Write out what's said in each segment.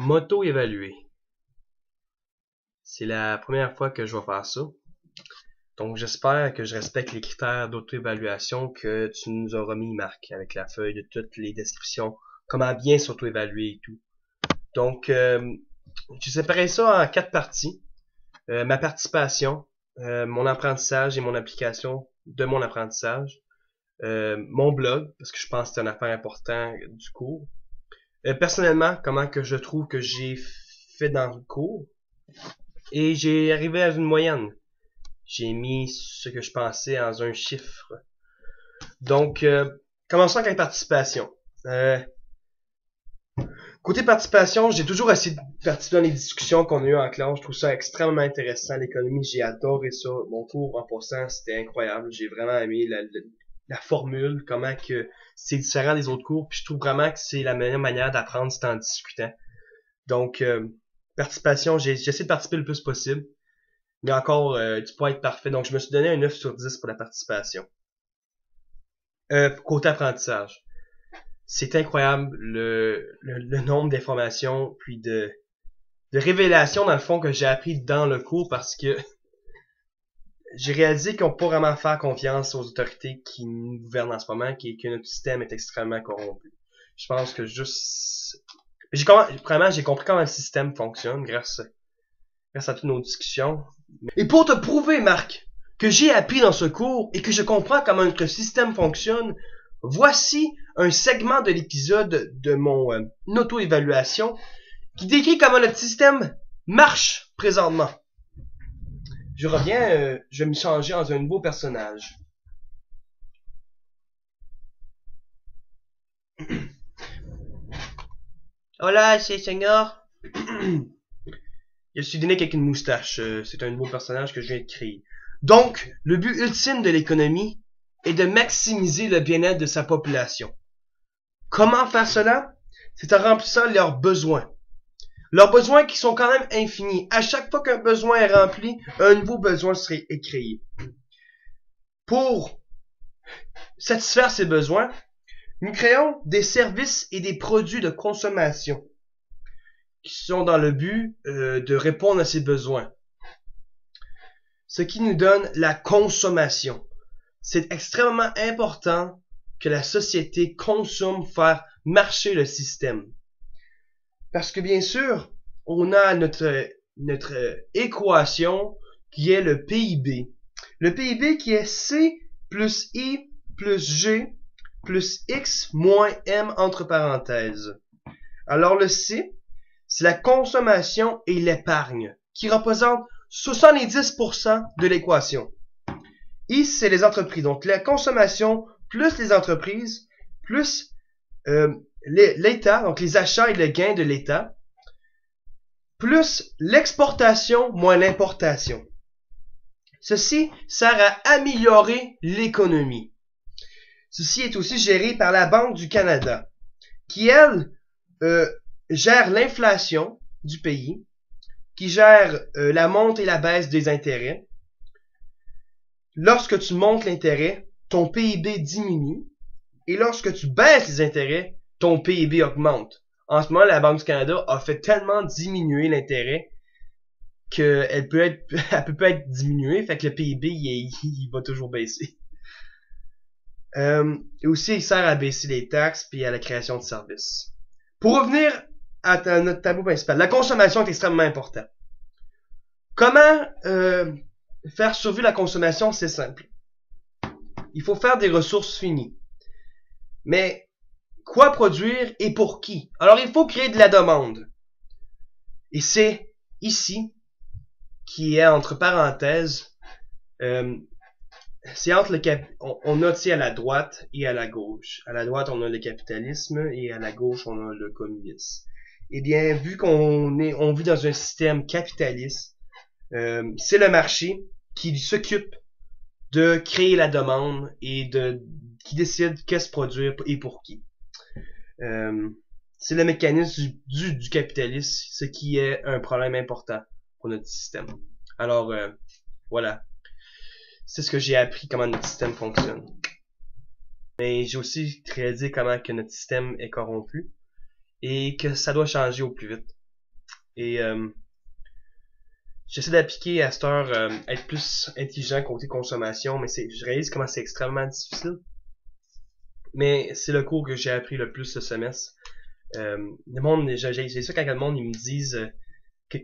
M'auto-évaluer. C'est la première fois que je vais faire ça. Donc j'espère que je respecte les critères d'auto-évaluation que tu nous as remis, Marc, avec la feuille de toutes les descriptions, comment bien s'auto-évaluer et tout. Donc j'ai séparé ça en 4 parties. Ma participation, mon apprentissage et mon application de mon apprentissage, mon blog, parce que je pense que c'est une affaire importante du cours. Personnellement, comment que je trouve que j'ai fait dans le cours. Et j'ai arrivé à une moyenne. J'ai mis ce que je pensais dans un chiffre. Donc, commençons avec la participation. Côté participation, j'ai toujours essayé de participer dans les discussions qu'on a eues en classe. Je trouve ça extrêmement intéressant. L'économie, j'ai adoré ça. Mon cours en passant, c'était incroyable. J'ai vraiment aimé la formule, comment que c'est différent des autres cours. Puis je trouve vraiment que c'est la meilleure manière d'apprendre, c'est en discutant. Donc, participation, j'essaie de participer le plus possible. Mais encore, tu peux être parfait. Donc, je me suis donné un 9 sur 10 pour la participation. Côté apprentissage. C'est incroyable le nombre d'informations puis de révélations dans le fond que j'ai appris dans le cours parce que j'ai réalisé qu'on peut pas vraiment faire confiance aux autorités qui nous gouvernent en ce moment, que notre système est extrêmement corrompu. Je pense que vraiment j'ai compris comment le système fonctionne grâce à toutes nos discussions. Et pour te prouver, Marc, que j'ai appris dans ce cours et que je comprends comment notre système fonctionne, voici un segment de l'épisode de mon auto-évaluation qui décrit comment notre système marche présentement. Je reviens, je vais me changer dans un nouveau personnage. Hola, c'est Seigneur. Je suis Dénick avec une moustache. C'est un nouveau personnage que je viens de créer. Donc, le but ultime de l'économie est de maximiser le bien-être de sa population. Comment faire cela? C'est en remplissant leurs besoins. Leurs besoins qui sont quand même infinis. À chaque fois qu'un besoin est rempli, un nouveau besoin est créé. Pour satisfaire ces besoins, nous créons des services et des produits de consommation qui sont dans le but de répondre à ces besoins. Ce qui nous donne la consommation. C'est extrêmement important que la société consomme pour faire marcher le système. Parce que bien sûr, on a notre équation qui est le PIB. Le PIB qui est C plus I plus G plus X moins M entre parenthèses. Alors le C, c'est la consommation et l'épargne, qui représentent 70% de l'équation. I, c'est les entreprises. Donc la consommation plus les entreprises plus l'État, donc les achats et le gain de l'État, plus l'exportation moins l'importation. Ceci sert à améliorer l'économie. Ceci est aussi géré par la Banque du Canada, qui, elle, gère l'inflation du pays, qui gère la monte et la baisse des intérêts. Lorsque tu montes l'intérêt, ton PIB diminue, et lorsque tu baisses les intérêts, ton PIB augmente. En ce moment, la Banque du Canada a fait tellement diminuer l'intérêt qu'elle peut pas être diminuée, fait que le PIB, il va toujours baisser. Et aussi, il sert à baisser les taxes puis à la création de services. Pour revenir à notre tableau principal, la consommation est extrêmement importante. Comment faire survivre la consommation? C'est simple. Il faut faire des ressources finies. Mais quoi produire et pour qui? Alors, il faut créer de la demande. Et c'est ici, qui est entre parenthèses, c'est entre on a, tu sais, à la droite et à la gauche. À la droite, on a le capitalisme et à la gauche, on a le communisme. Eh bien, vu on vit dans un système capitaliste, c'est le marché qui s'occupe de créer la demande et qui décide qu'est-ce produire et pour qui. C'est le mécanisme du capitalisme, ce qui est un problème important pour notre système. Alors, voilà. C'est ce que j'ai appris, comment notre système fonctionne. Mais j'ai aussi réalisé comment que notre système est corrompu et que ça doit changer au plus vite. Et j'essaie d'appliquer à cette heure être plus intelligent côté consommation, mais je réalise comment c'est extrêmement difficile. Mais c'est le cours que j'ai appris le plus ce semestre. Le monde, j'ai ça quand le monde ils me disent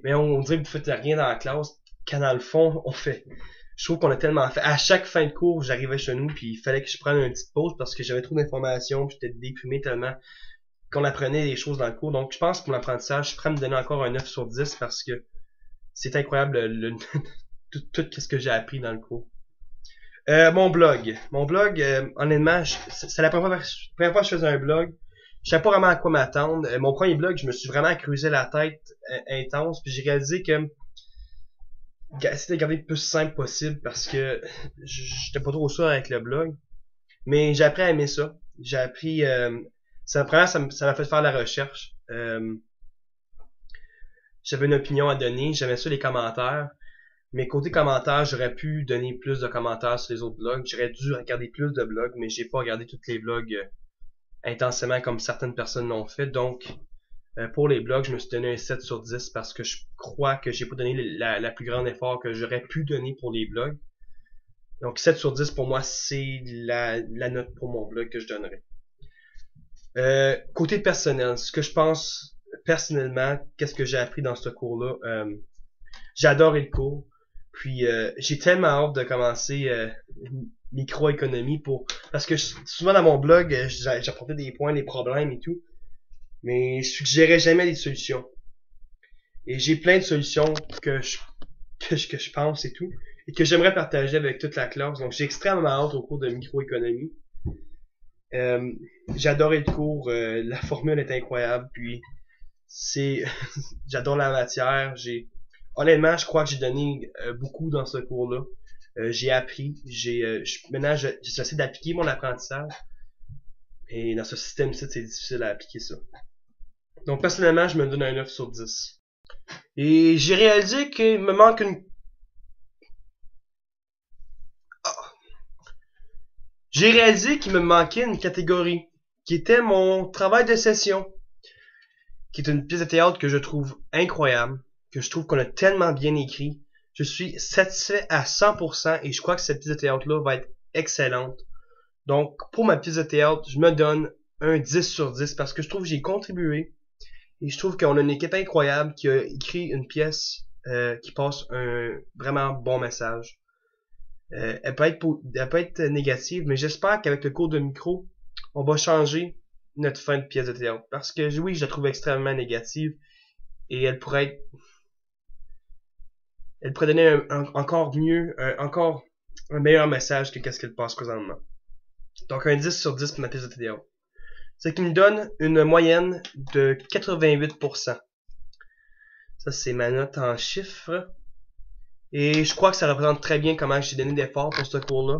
mais on dirait que vous faites rien dans la classe, quand dans le fond on fait. Je trouve qu'on a tellement fait. À chaque fin de cours, j'arrivais chez nous puis il fallait que je prenne une petite pause parce que j'avais trop d'informations, puis j'étais déprimé tellement qu'on apprenait des choses dans le cours. Donc je pense que pour l'apprentissage, je suis prêt à me donner encore un 9 sur 10 parce que c'est incroyable tout ce que j'ai appris dans le cours. Mon blog. Mon blog, honnêtement, c'est la première fois que je faisais un blog. Je savais pas vraiment à quoi m'attendre. Mon premier blog, je me suis vraiment creusé la tête intense. Puis j'ai réalisé que essayer de garder le plus simple possible parce que j'étais pas trop sûr avec le blog. Mais j'ai appris à aimer ça. J'ai appris... premièrement, ça m'a fait faire la recherche. J'avais une opinion à donner. J'aimais ça les commentaires. Mais côté commentaires, j'aurais pu donner plus de commentaires sur les autres blogs. J'aurais dû regarder plus de blogs, mais j'ai pas regardé tous les blogs intensément comme certaines personnes l'ont fait. Donc, pour les blogs, je me suis donné un 7 sur 10 parce que je crois que j'ai pas donné la plus grande effort que j'aurais pu donner pour les blogs. Donc, 7 sur 10 pour moi, c'est la note pour mon blog que je donnerais. Côté personnel, ce que je pense personnellement, qu'est-ce que j'ai appris dans ce cours-là, j'ai adoré le cours. Puis j'ai tellement hâte de commencer microéconomie parce que souvent dans mon blog j'apportais des points, des problèmes et tout, mais je suggérais jamais des solutions. Et j'ai plein de solutions que je pense et tout et que j'aimerais partager avec toute la classe. Donc j'ai extrêmement hâte au cours de microéconomie. J'ai adoré le cours, la formule est incroyable, puis c'est j'adore la matière, honnêtement, je crois que j'ai donné beaucoup dans ce cours-là. J'ai appris, maintenant j'essaie d'appliquer mon apprentissage. Et dans ce système-ci, c'est difficile à appliquer ça. Donc personnellement, je me donne un 9 sur 10. Et j'ai réalisé qu'il me manque une... J'ai réalisé qu'il me manquait une catégorie, qui était mon travail de session, qui est une pièce de théâtre que je trouve incroyable, que je trouve qu'on a tellement bien écrit. Je suis satisfait à 100% et je crois que cette pièce de théâtre-là va être excellente. Donc, pour ma pièce de théâtre, je me donne un 10 sur 10 parce que je trouve que j'ai contribué et je trouve qu'on a une équipe incroyable qui a écrit une pièce qui passe un vraiment bon message. Elle peut être négative, mais j'espère qu'avec le cours de micro, on va changer notre fin de pièce de théâtre. Parce que oui, je la trouve extrêmement négative et elle pourrait donner encore mieux, encore un meilleur message que qu'est-ce qu'elle passe présentement. Donc un 10 sur 10 pour ma pièce de théâtre. Ce qui me donne une moyenne de 88%. Ça, c'est ma note en chiffres. Et je crois que ça représente très bien comment j'ai donné d'efforts pour ce cours-là.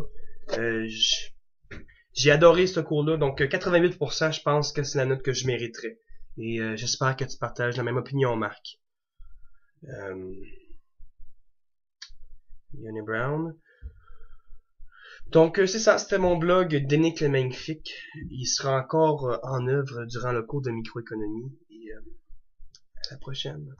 J'ai adoré ce cours-là. Donc 88%, je pense que c'est la note que je mériterais. Et j'espère que tu partages la même opinion, Marc. Yoni Brown. Donc c'est ça, c'était mon blog Dénick le Magnifique. Il sera encore en œuvre durant le cours de microéconomie. Et à la prochaine.